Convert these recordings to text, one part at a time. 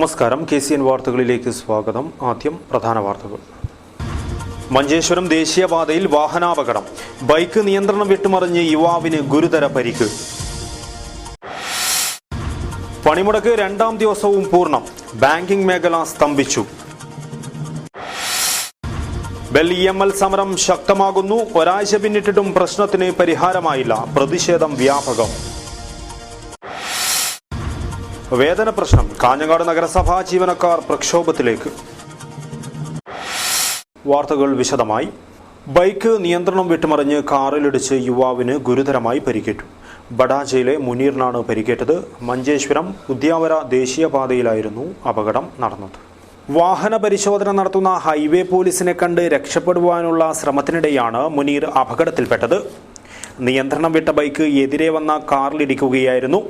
നമസ്കാരം. KCN വാർത്തകളിലേക്ക് സ്വാഗതം. ആദ്യം പ്രധാന വാർത്തകൾ. മഞ്ചേശ്വരം ദേശീയപാതയിൽ വാഹനാപകടം. ബൈക്ക് നിയന്ത്രണം വിട്ടുമറിഞ്ഞ് യുവാവിന് ഗുരുതര പരിക്ക്. പണിമുടക്ക് രണ്ടാം ദിവസവും പൂർണ്ണം. ബാങ്കിംഗ് മേഖല സ്തംഭിച്ചു. ബെൽ EML സമരം ശക്തമാകുന്നു. ഒരാഴ്ച പിന്നിട്ടിട്ടും പ്രശ്നത്തിന് പരിഹാരമായില്ല. പ്രതിഷേധം വ്യാപകം. വേതന പ്രശ്നം. കാഞ്ഞങ്ങാട് നഗരസഭാ ജീവനക്കാർ പ്രക്ഷോഭത്തിലേക്ക്. വാർത്തകൾ വിശദമായി. ബൈക്ക് നിയന്ത്രണം വിട്ടുമറിഞ്ഞ് കാറിലിടിച്ച് യുവാവിന് ഗുരുതരമായി പരിക്കേറ്റു. ബഡാജയിലെ മുനീറിനാണ് പരിക്കേറ്റത്. മഞ്ചേശ്വരം ഉദ്യാവര ദേശീയപാതയിലായിരുന്നു അപകടം നടന്നത്. വാഹന പരിശോധന നടത്തുന്ന ഹൈവേ പോലീസിനെ കണ്ട് രക്ഷപ്പെടുവാനുള്ള ശ്രമത്തിനിടെയാണ് മുനീർ അപകടത്തിൽപ്പെട്ടത്. നിയന്ത്രണം വിട്ട ബൈക്ക് എതിരെ വന്ന കാറിലിടിക്കുകയായിരുന്നു.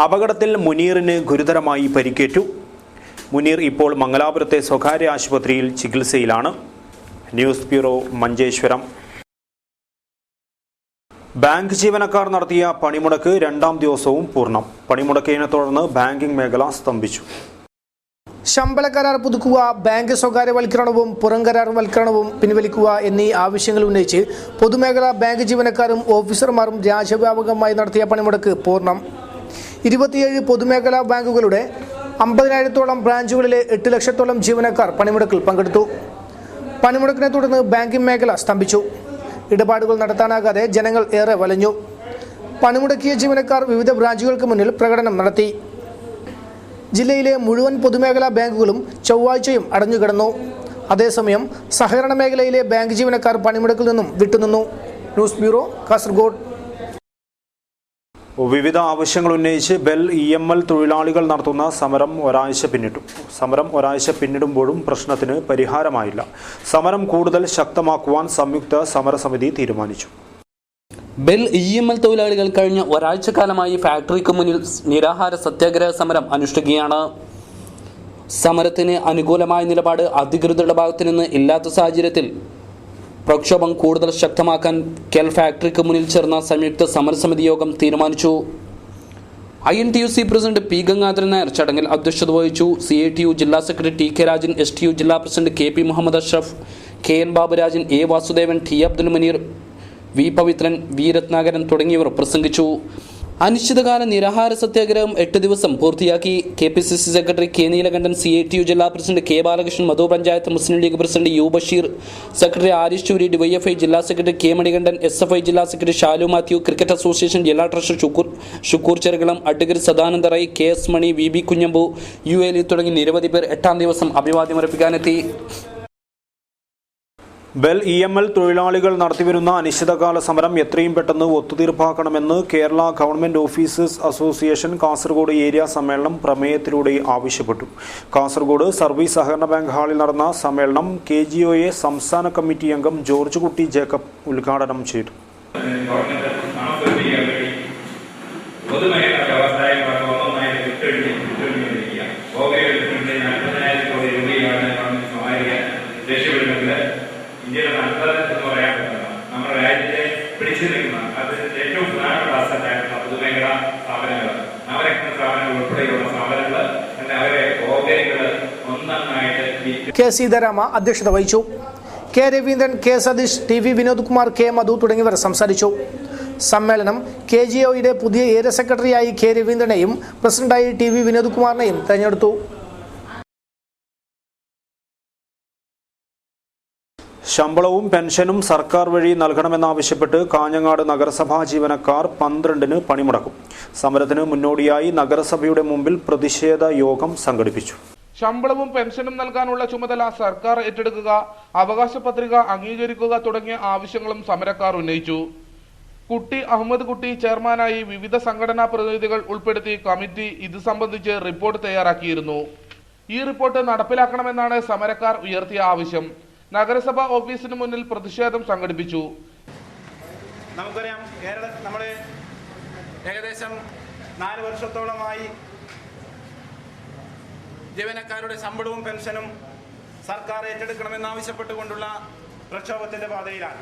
അപകടത്തിൽ മുനീറിന് ഗുരുതരമായി പരിക്കേറ്റു. മുനീർ ഇപ്പോൾ മംഗലാപുരത്തെ സ്വകാര്യ ആശുപത്രിയിൽ ചികിത്സയിലാണ്. News bureau, Manjeshwaram. ബാങ്ക് ജീവനക്കാർ നടത്തിയ പണിമുടക്ക് രണ്ടാം ദിവസവും പൂർണ്ണം. പണിമുടക്കിനെ തുടർന്ന് ബാങ്കിംഗ് മേഖല സ്തംഭിച്ചു. ശമ്പള കരാർ പുതുക്കുക, ബാങ്ക് സ്വകാര്യവൽക്കരണവും പുറംകരാർവൽക്കരണവും പിൻവലിക്കുക എന്നീ ആവശ്യങ്ങൾ ഉന്നയിച്ച് പൊതുമേഖലാ ബാങ്ക് ജീവനക്കാരും ഓഫീസർമാരും രാജ്യവ്യാപകമായി നടത്തിയ പണിമുടക്ക് പൂർണ്ണം. 27 പൊതുമേഖലാ ബാങ്കുകളുടെ 50,000-ഓളം ബ്രാഞ്ചുകളിലെ 8 ലക്ഷത്തോളം ജീവനക്കാർ പണിമുടക്കിൽ പങ്കെടുത്തു. പണിമുടക്കിനെ തുടർന്ന് ബാങ്കിംഗ് മേഖല സ്തംഭിച്ചു. ഇടപാടുകൾ നടത്താനാകാതെ ജനങ്ങൾ ഏറെ വലഞ്ഞു. പണിമുടക്കിയ ജീവനക്കാർ വിവിധ ബ്രാഞ്ചുകൾക്ക് മുന്നിൽ പ്രകടനം നടത്തി. ജില്ലയിലെ മുഴുവൻ പൊതുമേഖലാ ബാങ്കുകളും ചൊവ്വാഴ്ചയും അടഞ്ഞുകിടന്നു. അതേസമയം സഹകരണ മേഖലയിലെ ബാങ്ക് ജീവനക്കാർ പണിമുടക്കിൽ നിന്നും വിട്ടുനിന്നു. News bureau, Kasaragod. വിവിധ ആവശ്യങ്ങൾ ഉന്നയിച്ച് ബെൽ EML തൊഴിലാളികൾ നടത്തുന്ന സമരം ഒരാഴ്ച പിന്നിടുമ്പോഴും പ്രശ്നത്തിന് പരിഹാരമായില്ല. സമരം കൂടുതൽ ശക്തമാക്കുവാൻ സംയുക്ത സമരസമിതി തീരുമാനിച്ചു. ബെൽ EML തൊഴിലാളികൾ കഴിഞ്ഞ ഒരാഴ്ചക്കാലമായി ഫാക്ടറിക്ക് മുന്നിൽ നിരാഹാര സത്യാഗ്രഹ സമരം അനുഷ്ഠിക്കുകയാണ്. സമരത്തിന് അനുകൂലമായ നിലപാട് അധികൃതരുടെ ഭാഗത്തു നിന്ന് ഇല്ലാത്ത സാഹചര്യത്തിൽ പ്രക്ഷോഭം കൂടുതൽ ശക്തമാക്കാൻ കെൽ ഫാക്ടറിക്ക് മുന്നിൽ ചേർന്ന സംയുക്ത സമരസമിതി യോഗം തീരുമാനിച്ചു. INTUC president P. Gangadharan Nair ചടങ്ങിൽ അധ്യക്ഷത വഹിച്ചു. CITU ജില്ലാ secretary T. K. Rajan, STU ജില്ലാ president KP Muhammad Ashraf, KN Baburajan, A. Vasudevan, T. Abdul Muneer, V. Pavithran, V. Ratnakaran തുടങ്ങിയവർ പ്രസംഗിച്ചു. അനിശ്ചിതകാല നിരാഹാര സത്യാഗ്രഹം 8 ദിവസം പൂർത്തിയാക്കി. KPCC secretary K. Neelakantan, CITU ജില്ലാ president K. Balakrishnan, Madhu panchayat Muslim League president U. Basheer, secretary Arish Choori, DYFI ജില്ലാ സെക്രട്ടറി K. മണികണ്ഠൻ, SFI ജില്ലാ secretary Shalu Mathew, cricket association ജില്ലാ ട്രഷറർ ഷുക്കൂർ ചെറുകളം, അഡ്വക്കേറ്റ് സദാനന്ദ റൈ, KS മണി, VB കുഞ്ഞമ്പു, ULE തുടങ്ങി നിരവധി പേർ 8ാം ദിവസം അഭിവാദ്യമർപ്പിക്കാനെത്തി. ബെൽ EML തൊഴിലാളികൾ നടത്തിവരുന്ന അനിശ്ചിതകാല സമരം എത്രയും പെട്ടെന്ന് ഒത്തുതീർപ്പാക്കണമെന്ന് Kerala government officers association Kasaragod area സമ്മേളനം പ്രമേയത്തിലൂടെ ആവശ്യപ്പെട്ടു. കാസർഗോഡ് സർവീസ് സഹകരണ ബാങ്ക് ഹാളിൽ നടന്ന സമ്മേളനം KGOA സംസ്ഥാന കമ്മിറ്റി അംഗം ജോർജ് കുട്ടി ജേക്കബ് ഉദ്ഘാടനം ചെയ്തു. ഇന്ത്യയിലെ നല്ലത് എന്ന് പറയാൻ പറ്റുന്ന നമ്മുടെ രാജ്യത്തെ പിടിച്ചു നിൽക്കുന്ന അതിന് ഏറ്റവും പ്രധാനപ്പെട്ട അസറ്റായിട്ടുള്ള പൊതുമേഖലാ സ്ഥാപനങ്ങൾ, നവരത്ന സ്ഥാപനങ്ങൾ ഉൾപ്പെടെയുള്ള സ്ഥാപനങ്ങൾ തന്നെ അവരെ ഓഹരികൾ ഒന്നായിട്ട് K. സീതാരാമ അധ്യക്ഷത വഹിച്ചു. K. Raveendran, K. Satheesh, TV Vinod Kumar, K. മധു തുടങ്ങിയവർ സംസാരിച്ചു. സമ്മേളനം KGOയുടെ പുതിയ ഏരിയ സെക്രട്ടറിയായി K. രവീന്ദ്രനെയും പ്രസിഡന്റായി TV വിനോദ് കുമാറിനെയും തെരഞ്ഞെടുത്തു. ശമ്പളവും പെൻഷനും സർക്കാർ വഴി നൽകണമെന്നാവശ്യപ്പെട്ട് കാഞ്ഞങ്ങാട് നഗരസഭാ ജീവനക്കാർ 12-ന് പണിമുടക്കും. സമരത്തിന് മുന്നോടിയായി നഗരസഭയുടെ മുമ്പിൽ പ്രതിഷേധ യോഗം സംഘടിപ്പിച്ചു. ശമ്പളവും പെൻഷനും നൽകാനുള്ള ചുമതല സർക്കാർ ഏറ്റെടുക്കുക, അവകാശ പത്രിക അംഗീകരിക്കുക തുടങ്ങിയ ആവശ്യങ്ങളും സമരക്കാർ ഉന്നയിച്ചു. കുട്ടി അഹമ്മദ് കുട്ടി ചെയർമാനായി വിവിധ സംഘടനാ പ്രതിനിധികൾ ഉൾപ്പെടുത്തി കമ്മിറ്റി ഇത് സംബന്ധിച്ച് റിപ്പോർട്ട് തയ്യാറാക്കിയിരുന്നു. ഈ റിപ്പോർട്ട് നടപ്പിലാക്കണമെന്നാണ് സമരക്കാർ ഉയർത്തിയ ആവശ്യം. നഗരസഭ ഓഫീസിന് മുന്നിൽ പ്രതിഷേധം സംഘടിപ്പിച്ചു. നമുക്കറിയാം, നമ്മൾ ഏകദേശം 4 വർഷത്തോളമായി ജീവനക്കാരുടെ ശമ്പളവും പെൻഷനും സർക്കാർ ഏറ്റെടുക്കണമെന്നാവശ്യപ്പെട്ടുകൊണ്ടുള്ള പ്രക്ഷോഭത്തിന്റെ പാതയിലാണ്.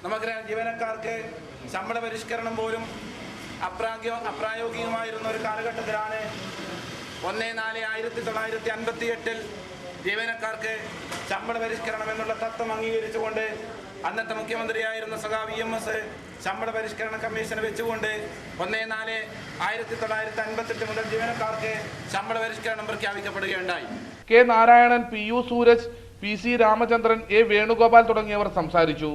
നമുക്കറിയാം, ജീവനക്കാർക്ക് ശമ്പള പരിഷ്കരണം പോലും അപ്രായോഗികമായിരുന്ന ഒരു കാലഘട്ടത്തിലാണ് 1/4/1958 ജീവനക്കാർക്ക് ശമ്പള പരിഷ്കരണം എന്നുള്ള തത്വം അംഗീകരിച്ചുകൊണ്ട് അന്നത്തെ മുഖ്യമന്ത്രിയായിരുന്ന സഖാവ് EMS ശമ്പള പരിഷ്കരണ കമ്മീഷൻ വെച്ചുകൊണ്ട് 1/4/1958 മുതൽ ജീവനക്കാർക്ക് ശമ്പള പരിഷ്കരണം പ്രഖ്യാപിക്കപ്പെടുകയുണ്ടായി. K Narayanan, PU Sooraj, PC Ramachandran, A Venugopal തുടങ്ങിയവർ സംസാരിച്ചു.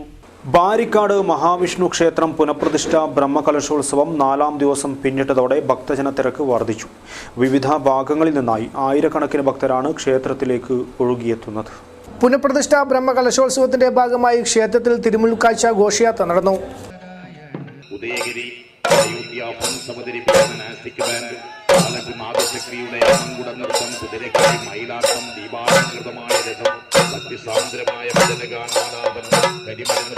ബാരിക്കാട് മഹാവിഷ്ണു ക്ഷേത്രം പുനഃപ്രതിഷ്ഠ ബ്രഹ്മകലശോത്സവം 4ാം ദിവസം പിന്നിട്ടതോടെ ഭക്തജന തിരക്ക് വർദ്ധിച്ചു. വിവിധ ഭാഗങ്ങളിൽ നിന്നായി ആയിരക്കണക്കിന് ഭക്തരാണ് ക്ഷേത്രത്തിലേക്ക് ഒഴുകിയെത്തുന്നത്. പുനഃപ്രതിഷ്ഠ ബ്രഹ്മകലശോത്സവത്തിന്റെ ഭാഗമായി ക്ഷേത്രത്തിൽ തിരുമുൽക്കാഴ്ച ഘോഷയാത്ര നടന്നു. ഉദയഗിരി അയോധ്യ അവതരിപ്പിക്കുന്ന നാസ്തിക് ബാൻഡ് നാദശക്തിയുടെ നൃത്തം, കുതിരക്കളി, മയിലാട്ടം, ദീപാലംകൃതമായ രഥം, ഭക്തിസാന്ദ്രമായ ഭജനഗാനാലാപനം, കരിമരുന്ന്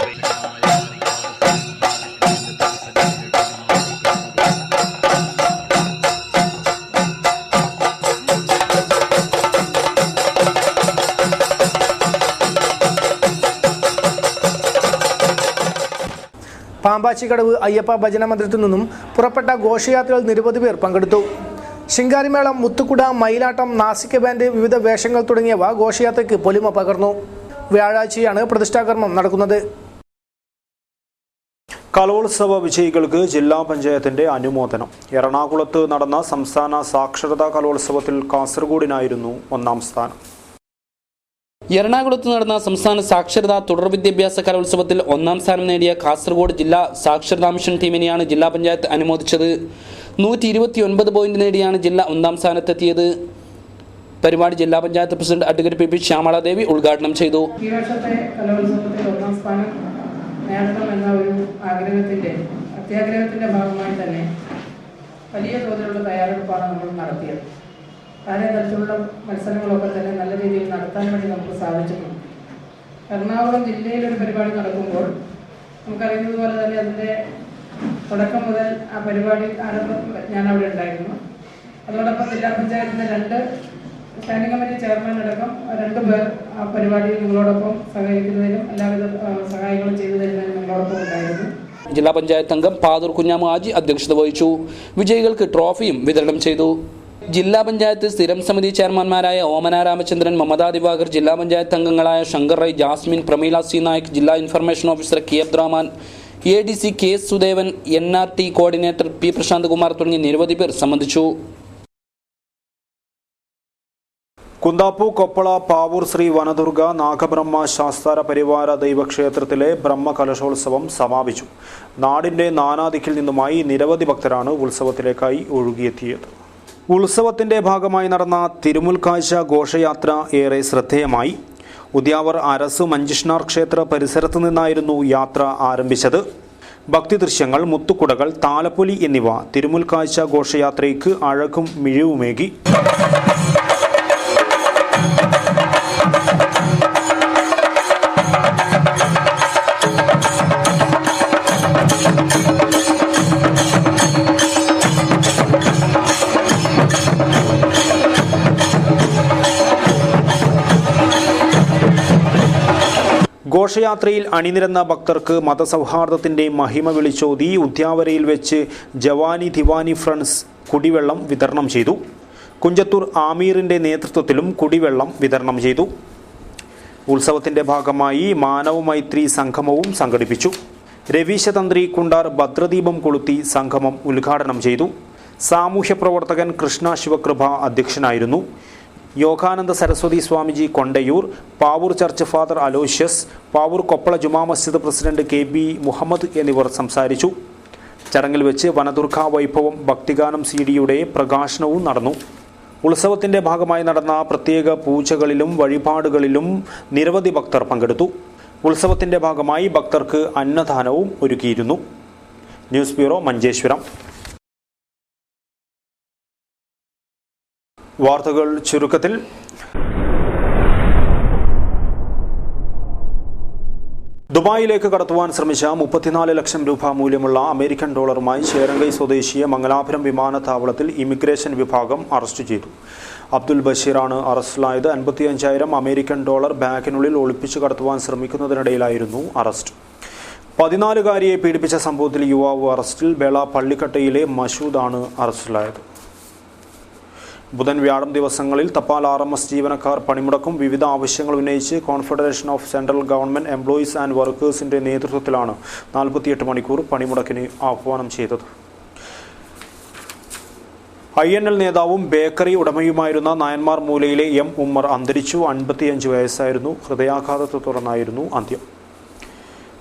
പാമ്പാച്ചിക്കടവ് അയ്യപ്പ ഭജന മന്ദിരത്തിൽ നിന്നും പുറപ്പെട്ട ഘോഷയാത്രയിൽ നിരവധി പേർ പങ്കെടുത്തു. ശിങ്കാരിമേളം, മുത്തുക്കുട, മയിലാട്ടം, നാസിക് ബാൻഡ്, വിവിധ വേഷങ്ങൾ തുടങ്ങിയവ ഘോഷയാത്രയ്ക്ക് പൊലിമ പകർന്നു. വ്യാഴാഴ്ചയാണ് പ്രതിഷ്ഠാകർമ്മം നടക്കുന്നത്. കലോത്സവ വിജയികൾക്ക് ജില്ലാ പഞ്ചായത്തിന്റെ അനുമോദനം. എറണാകുളത്ത് നടന്ന സംസ്ഥാന സാക്ഷരതാ കലോത്സവത്തിൽ കാസർഗോഡിനായിരുന്നു 1ാം സ്ഥാനം. എറണാകുളത്ത് നടന്ന സംസ്ഥാന സാക്ഷരതാ തുടർ വിദ്യാഭ്യാസ കലോത്സവത്തിൽ 1ാം സ്ഥാനം നേടിയ കാസർഗോഡ് ജില്ലാ സാക്ഷരതാ മിഷൻ ടീമിനെയാണ് ജില്ലാ പഞ്ചായത്ത് അനുമോദിച്ചത്. 129 പോയിന്റ് നേടിയാണ് ജില്ല 1ാം സ്ഥാനത്തെത്തിയത്. പരിപാടി ജില്ലാ panchayat president advocate PP Shyamala Devi ഉദ്ഘാടനം ചെയ്തു. ഈ വർഷത്തെ കലോത്സവത്തിൽ 1ാം സ്ഥാനം നേടണമെന്ന ഒരു അത്യാഗ്രഹത്തിന്റെ ഭാഗമായി തന്നെ വലിയ തോതിലുള്ള തയ്യാറെടുപ്പാണ് നമ്മൾ നടത്തിയത്. പല തരത്തിലുള്ള മത്സരങ്ങളൊക്കെ തന്നെ നല്ല രീതിയിൽ നടത്താൻ വേണ്ടി നമുക്ക് സാധിച്ചിട്ടുണ്ട്. എറണാകുളം ജില്ലയിലൊരു പരിപാടി നടക്കുമ്പോൾ നമുക്കറിയുന്നത് പോലെ തന്നെ അതിൻ്റെ തുടക്കം മുതൽ ആ പരിപാടി ആരംഭം ഞാൻ അവിടെ ഉണ്ടായിരുന്നു. അതോടൊപ്പം ജില്ലാ പഞ്ചായത്തിൻ്റെ 2 സ്റ്റാൻഡിംഗ് കമ്മിറ്റി ചെയർമാൻ അടക്കം 2 പേർ ആ പരിപാടിയിൽ നിങ്ങളോടൊപ്പം സഹകരിക്കുന്നതിനും എല്ലാവിധ സഹായങ്ങളും ചെയ്തു തരുന്നതിനും നിങ്ങളോടൊപ്പം ഉണ്ടായിരുന്നു. ജില്ലാ പഞ്ചായത്ത് അംഗം പാതൂർ കുഞ്ഞാമു ഹാജി അധ്യക്ഷത വഹിച്ചു. വിജയികൾക്ക് ട്രോഫിയും വിതരണം ചെയ്തു. ജില്ലാ പഞ്ചായത്ത് സ്ഥിരം സമിതി ചെയർമാൻമാരായ ഓമന രാമചന്ദ്രൻ, മമതാ ദിവാകർ, ജില്ലാ പഞ്ചായത്ത് അംഗങ്ങളായ ശങ്കർ റൈ, ജാസ്മിൻ, പ്രമീള C നായക്, ജില്ലാ information officer K Abdurahman, ADC K Sudevan, NRT coordinator P Prashanth Kumar തുടങ്ങിയ നിരവധി പേർ സംബന്ധിച്ചു. കുന്താപ്പു, കൊപ്പള, പാവൂർ ശ്രീ വനദുർഗ നാഗബ്രഹ്മ ശാസ്താര പരിവാര ദൈവക്ഷേത്രത്തിലെ ബ്രഹ്മകലശോത്സവം സമാപിച്ചു. നാടിന്റെ നാനാദിക്കിൽ നിന്നുമായി നിരവധി ഭക്തരാണ് ഉത്സവത്തിലേക്കായി ഒഴുകിയെത്തിയത്. ഉത്സവത്തിന്റെ ഭാഗമായി നടന്ന തിരുമുൽക്കാഴ്ച ഘോഷയാത്ര ഏറെ ശ്രദ്ധേയമായി. ഉദ്യാവർ അരസു മഞ്ജിഷ്ണാർ ക്ഷേത്ര പരിസരത്ത് നിന്നായിരുന്നു യാത്ര ആരംഭിച്ചത്. ഭക്തി ദൃശ്യങ്ങൾ, മുത്തുക്കുടകൾ, താലപ്പൊലി എന്നിവ തിരുമുൽക്കാഴ്ച ഘോഷയാത്രയ്ക്ക് അഴകും മിഴിവുമേകി. ഘോഷയാത്രയിൽ അണിനിരന്ന ഭക്തർക്ക് മതസൗഹാർദ്ദത്തിന്റെ മഹിമ വിളിച്ചോതി ഉദ്യാവരയിൽ വെച്ച് ജവാനി ദിവാനി ഫ്രണ്ട്സ് കുടിവെള്ളം വിതരണം ചെയ്തു. കുഞ്ചത്തൂർ ആമീറിന്റെ നേതൃത്വത്തിലും കുടിവെള്ളം വിതരണം ചെയ്തു. ഉത്സവത്തിന്റെ ഭാഗമായി മാനവ മൈത്രി സംഗമവും സംഘടിപ്പിച്ചു. രവീശതന്ത്രി കുണ്ടാർ ഭദ്രദീപം കൊളുത്തി സംഗമം ഉദ്ഘാടനം ചെയ്തു. സാമൂഹ്യ പ്രവർത്തകൻ കൃഷ്ണ ശിവകൃപ അധ്യക്ഷനായിരുന്നു. Yogananda Saraswati Swamiji Kondayur, Pavur church father Aloysius, Pavur Koppala Juma Masjid president KB Muhammad എന്നിവർ സംസാരിച്ചു. ചടങ്ങിൽ വെച്ച് വനദുർഗ വൈഭവം ഭക്തിഗാനം CD-യുടെ പ്രകാശനവും നടന്നു. ഉത്സവത്തിന്റെ ഭാഗമായി നടന്ന പ്രത്യേക പൂജകളിലും വഴിപാടുകളിലും നിരവധി ഭക്തർ പങ്കെടുത്തു. ഉത്സവത്തിന്റെ ഭാഗമായി ഭക്തർക്ക് അന്നദാനവും ഒരുക്കിയിരുന്നു. News bureau, Manjeshwaram. വാർത്തകൾ ചുരുക്കത്തിൽ. ദുബായിലേക്ക് കടത്തുവാൻ ശ്രമിച്ച 34 ലക്ഷം രൂപ മൂല്യമുള്ള അമേരിക്കൻ ഡോളറുമായി ചേരങ്കൈ സ്വദേശിയെ മംഗലാപുരം വിമാനത്താവളത്തിൽ ഇമിഗ്രേഷൻ വിഭാഗം അറസ്റ്റ് ചെയ്തു. അബ്ദുൽ ബഷീറാണ് അറസ്റ്റിലായത്. 55,000 അമേരിക്കൻ ഡോളർ ബാഗിനുള്ളിൽ ഒളിപ്പിച്ചു കടത്തുവാൻ ശ്രമിക്കുന്നതിനിടയിലായിരുന്നു അറസ്റ്റ്. 14-കാരിയെ പീഡിപ്പിച്ച സംഭവത്തിൽ യുവാവ് അറസ്റ്റിൽ. ബേള പള്ളിക്കട്ടയിലെ മഷൂദാണ് അറസ്റ്റിലായത്. ബുധൻ വ്യാഴം ദിവസങ്ങളിൽ തപാൽ RMS ജീവനക്കാർ പണിമുടക്കും. വിവിധ ആവശ്യങ്ങൾ ഉന്നയിച്ച് confederation of central government employees and വർക്കേഴ്സിന്റെ നേതൃത്വത്തിലാണ് 48 മണിക്കൂർ പണിമുടക്കിന് ആഹ്വാനം ചെയ്തത്. INL നേതാവും ബേക്കറി ഉടമയുമായിരുന്ന നായന്മാർ മൂലയിലെ M. ഉമ്മർ അന്തരിച്ചു. 55 വയസ്സായിരുന്നു. ഹൃദയാഘാതത്തെ തുടർന്നായിരുന്നു അന്ത്യം.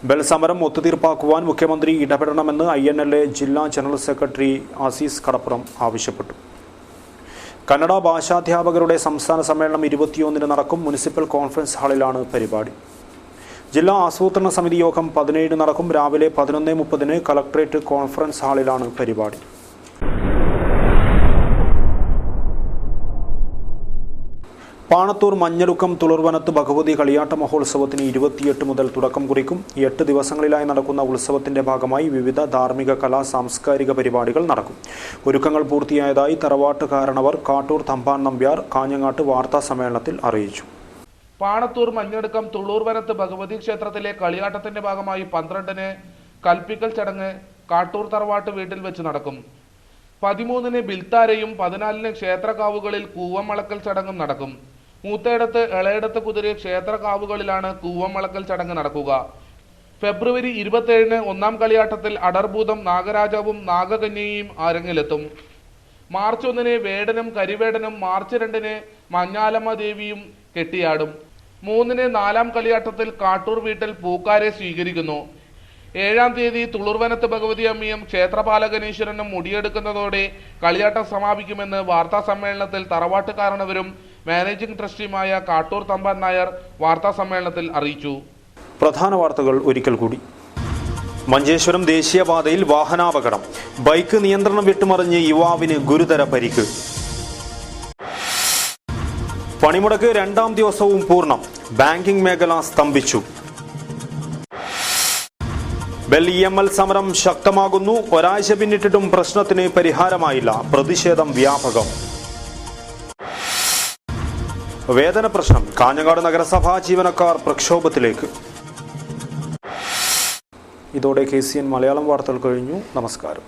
ബെൽ സമരം ഒത്തുതീർപ്പാക്കുവാൻ മുഖ്യമന്ത്രി ഇടപെടണമെന്ന് INLA ജില്ലാ ജനറൽ സെക്രട്ടറി ആസീസ് കടപ്പുറം ആവശ്യപ്പെട്ടു. കന്നഡ ഭാഷാധ്യാപകരുടെ സംസ്ഥാന സമ്മേളനം 21-ന് നടക്കും. മുനിസിപ്പൽ കോൺഫറൻസ് ഹാളിലാണ് പരിപാടി. ജില്ലാ ആസൂത്രണ സമിതി യോഗം 17-ന് നടക്കും. രാവിലെ 11:30-ന് കളക്ടറേറ്റ് കോൺഫറൻസ് ഹാളിലാണ് പരിപാടി. പാണത്തൂർ മഞ്ഞടുക്കം തുളുർവനത്ത് ഭഗവതി കളിയാട്ട മഹോത്സവത്തിന് 28 മുതൽ തുടക്കം കുറിക്കും. 8 ദിവസങ്ങളിലായി നടക്കുന്ന ഉത്സവത്തിന്റെ ഭാഗമായി വിവിധ ധാർമ്മിക കലാ സാംസ്കാരിക പരിപാടികൾ നടക്കും. ഒരുക്കങ്ങൾ പൂർത്തിയായതായി തറവാട്ട് കാരണവർ കാട്ടൂർ തമ്പാൻ നമ്പ്യാർ കാഞ്ഞങ്ങാട്ട് വാർത്താ സമ്മേളനത്തിൽ അറിയിച്ചു. പാണത്തൂർ മഞ്ഞടുക്കം തുളൂർവനത്ത് ഭഗവതി ക്ഷേത്രത്തിലെ കളിയാട്ടത്തിന്റെ ഭാഗമായി 12-ന് കൽപ്പിക്കൽ ചടങ്ങ് കാട്ടൂർ തറവാട്ട് വീട്ടിൽ വെച്ച് നടക്കും. 13-ന് ബിൽത്താരയും 14-ന് ക്ഷേത്രകാവുകളിൽ കൂവമളക്കൽ ചടങ്ങും നടക്കും. മൂത്തേടത്ത് ഇളയടത്ത് കുതിരെ ക്ഷേത്രകാവുകളിലാണ് കൂവമളക്കൽ ചടങ്ങ് നടക്കുക. ഫെബ്രുവരി 27-ന് 1-ാം കളിയാട്ടത്തിൽ അടർഭൂതം നാഗരാജാവും നാഗകന്യയും അരങ്ങിലെത്തും. മാർച്ച് 1-ന് വേടനും കരിവേടനും, മാർച്ച് 2-ന് മഞ്ഞാലമ്മ ദേവിയും കെട്ടിയാടും. 3-ന് 4-ാം കളിയാട്ടത്തിൽ കാട്ടൂർ വീട്ടിൽ പൂക്കാരെ സ്വീകരിക്കുന്നു. 7-ാം തീയതി തുളുർവനത്ത് ഭഗവതി അമ്മിയും ക്ഷേത്രപാലകനീശ്വരനും മുടിയെടുക്കുന്നതോടെ കളിയാട്ടം സമാപിക്കുമെന്ന് വാർത്താ സമ്മേളനത്തിൽ തറവാട്ട് കാരണവരും മാനേജിംഗ് ട്രസ്റ്റിയുമായ കാട്ടൂർ തമ്പാൻ നായർ വാർത്താ സമ്മേളനത്തിൽ അറിയിച്ചു. പ്രധാന വാർത്തകൾ ഒരിക്കൽ കൂടി. മഞ്ചേശ്വരം ദേശീയപാതയിൽ വാഹനാപകടം. ബൈക്ക് നിയന്ത്രണം വിട്ടുമറിഞ്ഞ് യുവാവിന് ഗുരുതര പരിക്ക്. പണിമുടക്ക് 2-ാം ദിവസവും പൂർണ്ണം. ബാങ്കിംഗ് മേഖല സ്തംഭിച്ചു. ബെൽ EML സമരം ശക്തമാകുന്നു. ഒരാഴ്ച പിന്നിട്ടിട്ടും പ്രശ്നത്തിന് പരിഹാരമായില്ല. പ്രതിഷേധം വ്യാപകം. വേതന പ്രശ്നം. കാഞ്ഞങ്ങാട് നഗരസഭാ ജീവനക്കാർ പ്രക്ഷോഭത്തിലേക്ക്. ഇതോടെ KCN മലയാളം വാർത്തകൾ കഴിഞ്ഞു. നമസ്കാരം.